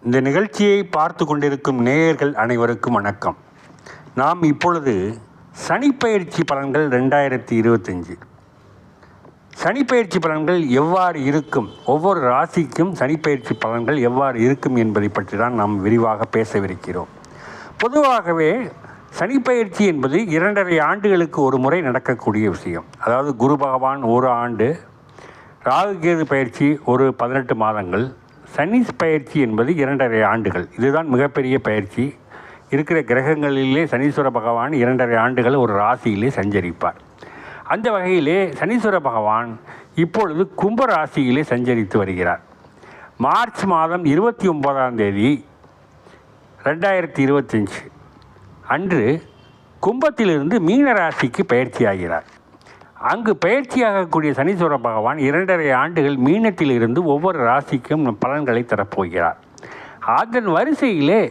இந்த நிகழ்ச்சியை பார்த்து கொண்டிருக்கும் நேயர்கள் அனைவருக்கும் வணக்கம். நாம் இப்பொழுது சனிப்பெயர்ச்சி பலன்கள் 2025 சனிப்பெயர்ச்சி பலன்கள் எவ்வாறு இருக்கும், ஒவ்வொரு ராசிக்கும் சனிப்பெயர்ச்சி பலன்கள் எவ்வாறு இருக்கும் என்பதை பற்றி தான் நாம் விரிவாக பேசவிருக்கிறோம். பொதுவாகவே சனிப்பெயர்ச்சி என்பது 2.5 ஆண்டுகளுக்கு ஒரு முறை நடக்கக்கூடிய விஷயம். அதாவது குரு பகவான் ஒரு ஆண்டு, ராகுகேது பயிற்சி ஒரு 18 மாதங்கள், சனி பயிற்சி என்பது 2.5 ஆண்டுகள். இதுதான் மிகப்பெரிய பயிற்சி. இருக்கிற கிரகங்களிலே சனீஸ்வர பகவான் 2.5 ஆண்டுகள் ஒரு ராசியிலே சஞ்சரிப்பார். அந்த வகையிலே சனீஸ்வர பகவான் இப்பொழுது கும்ப ராசியிலே சஞ்சரித்து வருகிறார். மார்ச் மாதம் 29ஆம் தேதி 2025 அன்று கும்பத்திலிருந்து மீன ராசிக்கு பயிற்சி ஆகிறார். அங்கு பயிற்சியாகக்கூடிய சனீஸ்வர பகவான் 2.5 ஆண்டுகள் மீனத்திலிருந்து ஒவ்வொரு ராசிக்கும் பலன்களை தரப்போகிறார். அதன் வரிசையிலே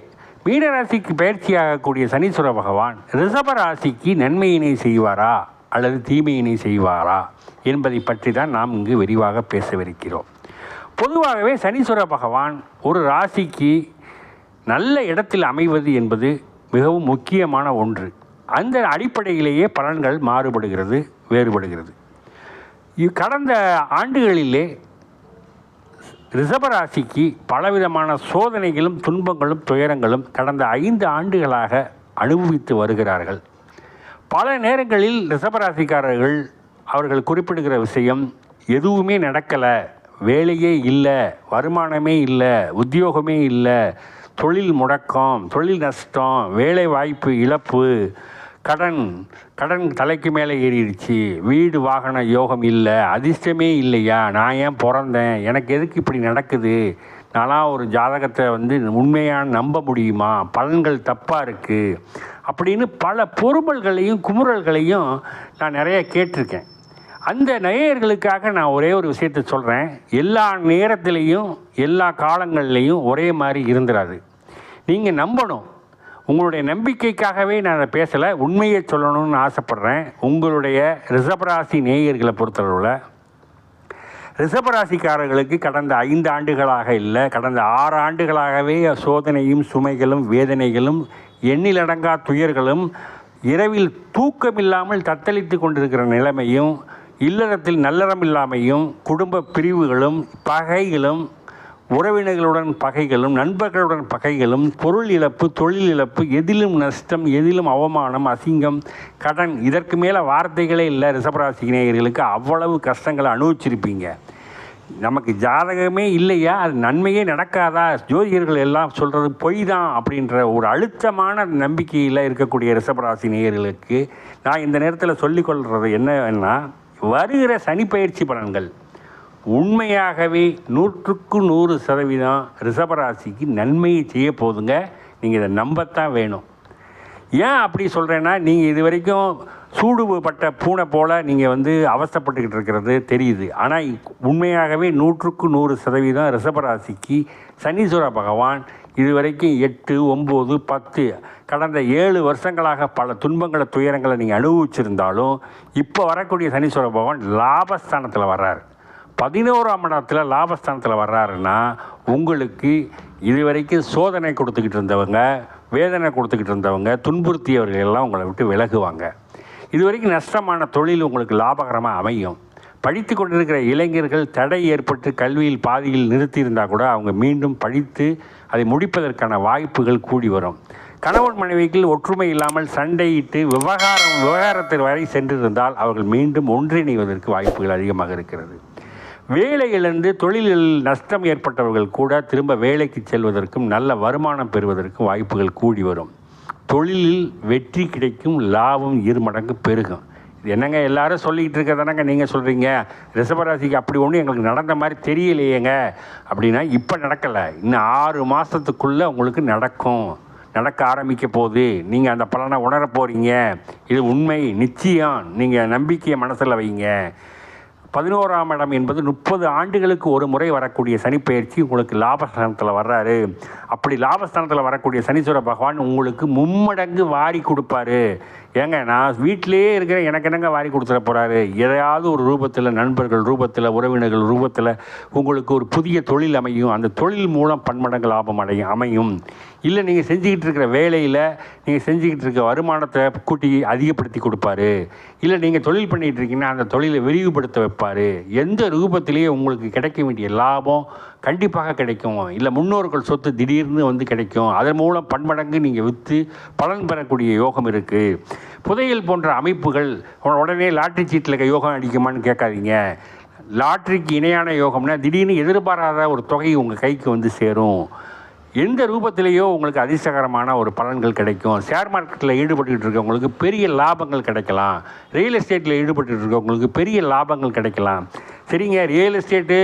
மீனராசிக்கு பயிற்சியாகக்கூடிய சனீஸ்வர பகவான் ரிஷப ராசிக்கு நன்மையினை செய்வாரா அல்லது தீமையினை செய்வாரா என்பதை பற்றி தான் நாம் இங்கு விரிவாக பேசவிருக்கிறோம். பொதுவாகவே சனீஸ்வர பகவான் ஒரு ராசிக்கு நல்ல இடத்தில் அமைவது என்பது மிகவும் முக்கியமான ஒன்று. அந்த அடிப்படையிலேயே பலன்கள் மாறுபடுகிறது, வேறுபடுகிறது. கடந்த ஆண்டுகளிலே ரிஷபராசிக்கு பலவிதமான சோதனைகளும் துன்பங்களும் துயரங்களும் கடந்த 5 ஆண்டுகளாக அனுபவித்து வருகிறார்கள். பல நேரங்களில் ரிஷபராசிக்காரர்கள் அவர்கள் குறிப்பிடுகிற விஷயம், எதுவுமே நடக்கலை, வேலையே இல்லை, வருமானமே இல்லை, உத்தியோகமே இல்லை, தொழில் முடக்கம், தொழில் நஷ்டம், வேலை வாய்ப்பு இழப்பு, கடன் தலைக்கு மேலே ஏறிடுச்சு, வீடு வாகன யோகம் இல்லை, அதிர்ஷ்டமே இல்லையா, நான் ஏன் பிறந்தேன், எனக்கு எதுக்கு இப்படி நடக்குது, நான்லாம் ஒரு ஜாதகத்தை உண்மையான நம்ப முடியுமா, பலன்கள் தப்பாக இருக்குது அப்படின்னு பல பொறுமல்களையும் குமுறல்களையும் நான் நிறைய கேட்டிருக்கேன். அந்த நேயர்களுக்காக நான் ஒரே ஒரு விஷயத்தை சொல்கிறேன். எல்லா நேரத்திலையும் எல்லா காலங்கள்லேயும் ஒரே மாதிரி இருந்துடாது. நீங்கள் நம்பணும். உங்களுடைய நம்பிக்கைக்காகவே நான் அதை பேசலை, உண்மையை சொல்லணும்னு ஆசைப்பட்றேன். உங்களுடைய ரிஷபராசி நேயர்களை பொறுத்தளவில் ரிஷபராசிக்காரர்களுக்கு கடந்த 5 ஆண்டுகளாக இல்லை, கடந்த 6 ஆண்டுகளாகவே சோதனையும் சுமைகளும் வேதனைகளும் எண்ணிலடங்கா துயர்களும் இரவில் தூக்கமில்லாமல் தத்தளித்து கொண்டிருக்கிற நிலைமையும், இல்லறத்தில் நல்லறம் இல்லாமையும், குடும்ப பிரிவுகளும், பகைகளும், உறவினர்களுடன் பகைகளும், நண்பர்களுடன் பகைகளும், பொருள் இழப்பு, தொழில் இழப்பு, எதிலும் நஷ்டம், எதிலும் அவமானம், அசிங்கம், கடன், இதற்கு மேலே வார்த்தைகளே இல்லை. ரிஷபராசி நேயர்களுக்கு அவ்வளவு கஷ்டங்களை அனுபவிச்சிருப்பீங்க. நமக்கு ஜாதகமே இல்லையா, அது நன்மையே நடக்காதா, ஜோதிடர்கள் எல்லாம் சொல்கிறது பொய் தான் அப்படின்ற ஒரு அழுத்தமான நம்பிக்கையில் இருக்கக்கூடிய ரிஷபராசி நேயர்களுக்கு நான் இந்த நேரத்தில் சொல்லிக்கொள்கிறது என்னன்னா, வருகிற சனிப்பெயர்ச்சி பலன்கள் உண்மையாகவே 100க்கு 100% ரிஷபராசிக்கு நன்மையை செய்ய போதுங்க. நீங்கள் இதை நம்பத்தான் வேணும். ஏன் அப்படி சொல்கிறேன்னா, நீங்கள் இது வரைக்கும் சூடுபட்ட பூனை போல் நீங்கள் அவஸ்தைப்பட்டுக்கிட்டு இருக்கிறது தெரியுது. ஆனால் உண்மையாகவே 100க்கு 100% ரிஷபராசிக்கு சனீஸ்வர பகவான் இதுவரைக்கும் 8, 9, 10 கடந்த 7 வருஷங்களாக பல துன்பங்களை துயரங்களை நீங்கள் அனுபவிச்சிருந்தாலும் இப்போ வரக்கூடிய சனீஸ்வர பகவான் லாபஸ்தானத்தில் வர்றார். 11ஆம் இடத்துல லாபஸ்தானத்தில் வர்றாருன்னா உங்களுக்கு இதுவரைக்கும் சோதனை கொடுத்துக்கிட்டு இருந்தவங்க, வேதனை கொடுத்துக்கிட்டு இருந்தவங்க, துன்புறுத்தியவர்கள் எல்லாம் உங்களை விட்டு விலகுவாங்க. இதுவரைக்கும் நஷ்டமான தொழில் உங்களுக்கு லாபகரமாக அமையும். படித்து கொண்டிருக்கிற இளைஞர்கள் தடை ஏற்பட்டு கல்வியில் பாதியில் நிறுத்தியிருந்தால் கூட அவங்க மீண்டும் படித்து அதை முடிப்பதற்கான வாய்ப்புகள் கூடி வரும். கணவன் மனைவிக்கு ஒற்றுமை இல்லாமல் சண்டையிட்டு விவகாரத்தில் வரை சென்றிருந்தால் அவர்கள் மீண்டும் ஒன்றிணைவதற்கு வாய்ப்புகள் அதிகமாக இருக்கிறது. வேலை இழந்து தொழிலில் நஷ்டம் ஏற்பட்டவர்கள் கூட திரும்ப வேலைக்கு செல்வதற்கும் நல்ல வருமானம் பெறுவதற்கும் வாய்ப்புகள் கூடி வரும். தொழிலில் வெற்றி கிடைக்கும், லாபம் 2 மடங்கு பெருகும். இது என்னங்க எல்லாரும் சொல்லிக்கிட்டு இருக்கிறதானங்க நீங்கள் சொல்கிறீங்க, ரிஷபராசிக்கு அப்படி ஒன்றும் எங்களுக்கு நடந்த மாதிரி தெரியலையேங்க அப்படின்னா, இப்போ நடக்கலை, இன்னும் 6 மாதத்துக்குள்ளே உங்களுக்கு நடக்க ஆரம்பிக்க போகுது. நீங்கள் அந்த பலனை உணர போகிறீங்க. இது உண்மை, நிச்சயம். நீங்கள் நம்பிக்கையை மனசில் வைங்க. 11ஆம் இடம் என்பது 30 ஆண்டுகளுக்கு ஒரு முறை வரக்கூடிய சனிப்பெயர்ச்சி உங்களுக்கு லாபஸ்தானத்தில் வர்றாரு. அப்படி லாபஸ்தானத்தில் வரக்கூடிய சனீஸ்வர பகவான் உங்களுக்கு 3 மடங்கு வாரி கொடுப்பாரு. ஏங்க நான் வீட்டிலேயே இருக்கிறேன், எனக்கு என்னங்க வாரி கொடுத்துட போகிறாரு? எதையாவது ஒரு ரூபத்தில், நண்பர்கள் ரூபத்தில், உறவினர்கள் ரூபத்தில் உங்களுக்கு ஒரு புதிய தொழில் அமையும். அந்த தொழில் மூலம் பன்மடங்கு லாபம் அமையும். இல்லை நீங்கள் செஞ்சுக்கிட்டு இருக்கிற வேலையில் நீங்கள் செஞ்சுக்கிட்டு இருக்க வருமானத்தை கூட்டி அதிகப்படுத்தி கொடுப்பாரு. இல்லை நீங்கள் தொழில் பண்ணிகிட்டு இருக்கீங்கன்னா அந்த தொழிலை விரிவுபடுத்த வைப்பார். எந்த ரூபத்திலேயே உங்களுக்கு கிடைக்க வேண்டிய லாபம் கண்டிப்பாக கிடைக்கும். இல்லை முன்னோர்கள் சொத்து திடீர்னு வந்து கிடைக்கும். அதன் மூலம் பன்மடங்கு நீங்கள் விற்று பலன் பெறக்கூடிய யோகம் இருக்குது. புதையல் போன்ற அமைப்புகள் உடனே லாட்ரி சீட்டில் யோகம் அடிக்குமான்னு கேட்காதீங்க. லாட்ரிக்கு இணையான யோகம்னா திடீர்னு எதிர்பாராத ஒரு தொகை உங்கள் கைக்கு வந்து சேரும். எந்த ரூபத்திலேயோ உங்களுக்கு அதிர்ஷ்டகரமான ஒரு பலன்கள் கிடைக்கும். ஷேர் மார்க்கெட்டில் ஈடுபட்டுக்கிட்டு இருக்கவங்களுக்கு பெரிய லாபங்கள் கிடைக்கலாம். ரியல் எஸ்டேட்டில் ஈடுபட்டு இருக்கவங்களுக்கு பெரிய லாபங்கள் கிடைக்கலாம். சரிங்க, ரியல் எஸ்டேட்டு,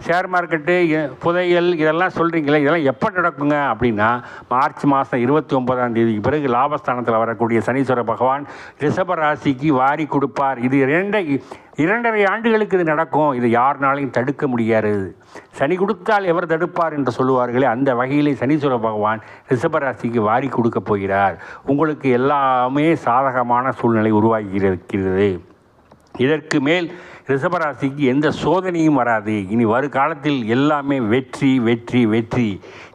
ஷேர் மார்க்கெட்டு, புதையல் இதெல்லாம் சொல்கிறீங்களே, இதெல்லாம் எப்போ நடக்குங்க அப்படின்னா மார்ச் மாதம் 29ஆம் தேதிக்கு பிறகு லாபஸ்தானத்தில் வரக்கூடிய சனீஸ்வர பகவான் ரிஷப ராசிக்கு வாரி கொடுப்பார். இது 2.5 ஆண்டுகளுக்கு இது நடக்கும். இது யாருனாலையும் தடுக்க முடியாது. சனி கொடுத்தால் எவர் தடுப்பார் என்று சொல்லுவார்களே, அந்த வகையிலே சனீஸ்வர பகவான் ரிஷபராசிக்கு வாரி கொடுக்க போகிறார். உங்களுக்கு எல்லாமே சாதகமான சூழ்நிலை உருவாகி இருக்கிறது. இதற்கு மேல் ரிஷபராசிக்கு எந்த சோதனையும் வராது. இனி வருகாலத்தில் எல்லாமே வெற்றி வெற்றி வெற்றி.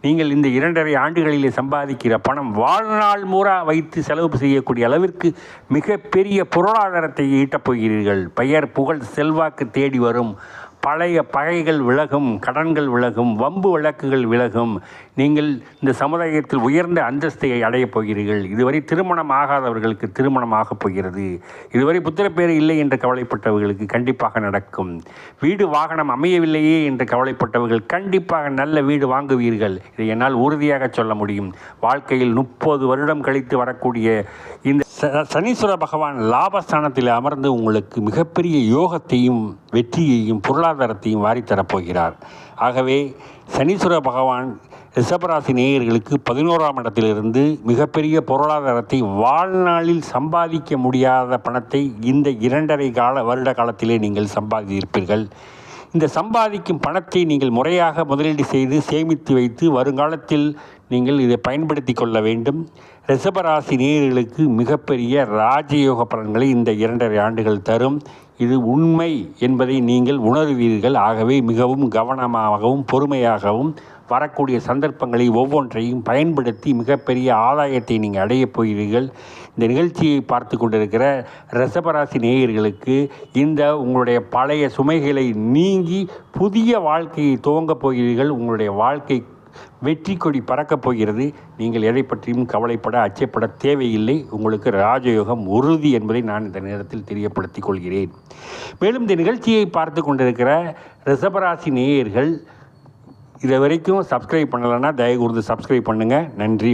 நீங்கள் இந்த 2.5 ஆண்டுகளிலே சம்பாதிக்கிற பணம் வாழ்நாள் மூரா வைத்து செலவு செய்யக்கூடிய அளவிற்கு மிகப்பெரிய பொருளாதாரத்தை ஈட்டப் போகிறீர்கள். பெயர், புகழ், செல்வாக்கு தேடி வரும். பழைய பகைகள் விலகும், கடன்கள் விலகும், வம்பு வழக்குகள் விலகும். நீங்கள் இந்த சமுதாயத்தில் உயர்ந்த அந்தஸ்தை அடையப் போகிறீர்கள். இதுவரை திருமணம் ஆகாதவர்களுக்கு திருமணம் ஆகப் போகிறது. இதுவரை புத்திரப்பேறு இல்லை என்று கவலைப்பட்டவர்களுக்கு கண்டிப்பாக நடக்கும். வீடு வாகனம் அமையவில்லையே என்று கவலைப்பட்டவர்கள் கண்டிப்பாக நல்ல வீடு வாங்குவீர்கள். இதை என்னால் உறுதியாக சொல்ல முடியும். வாழ்க்கையில் 30 வருடம் கழித்து வரக்கூடிய இந்த சனீஸ்வர பகவான் லாபஸ்தானத்தில் அமர்ந்து உங்களுக்கு மிகப்பெரிய யோகத்தையும் வெற்றியையும் பொருளாதாரத்தையும் வாரித்தரப்போகிறார். ஆகவே சனீஸ்வர பகவான் ரிஷபராசி நேயர்களுக்கு 11ஆம் இடத்திலிருந்து மிகப்பெரிய பொருளாதாரத்தை, வாழ்நாளில் சம்பாதிக்க முடியாத பணத்தை இந்த 2.5 வருட காலத்திலே நீங்கள் சம்பாதித்திருப்பீர்கள். இந்த சம்பாதிக்கும் பணத்தை நீங்கள் முறையாக முதலீடு செய்து சேமித்து வைத்து வருங்காலத்தில் நீங்கள் இதை பயன்படுத்தி கொள்ள வேண்டும். ரிஷபராசி நேயர்களுக்கு மிகப்பெரிய ராஜயோக பலன்களை இந்த 2.5 ஆண்டுகள் தரும். இது உண்மை என்பதை நீங்கள் உணர்வீர்கள். ஆகவே மிகவும் கவனமாகவும் பொறுமையாகவும் வரக்கூடிய சந்தர்ப்பங்களை ஒவ்வொன்றையும் பயன்படுத்தி மிகப்பெரிய ஆதாயத்தை நீங்கள் அடையப் போகிறீர்கள். இந்த நிகழ்ச்சியை பார்த்து கொண்டிருக்கிற ரிஷபராசி நேயர்களுக்கு இந்த உங்களுடைய பழைய சுமைகளை நீங்கி புதிய வாழ்க்கையை துவங்கப் போகிறீர்கள். உங்களுடைய வாழ்க்கை வெற்றி கொடி பறக்கப் போகிறது. நீங்கள் எதை பற்றியும் கவலைப்பட, அச்சப்பட தேவையில்லை. உங்களுக்கு ராஜயோகம் உறுதி என்பதை நான் இந்த நேரத்தில் தெரியப்படுத்திக் கொள்கிறேன். மேலும் இந்த நிகழ்ச்சியை பார்த்து கொண்டிருக்கிற ரிஷபராசி நேயர்கள் இதை வரைக்கும் சப்ஸ்கிரைப் பண்ணலைன்னா தயவு கூர்ந்து சப்ஸ்கிரைப் பண்ணுங்கள். நன்றி, வணக்கம்.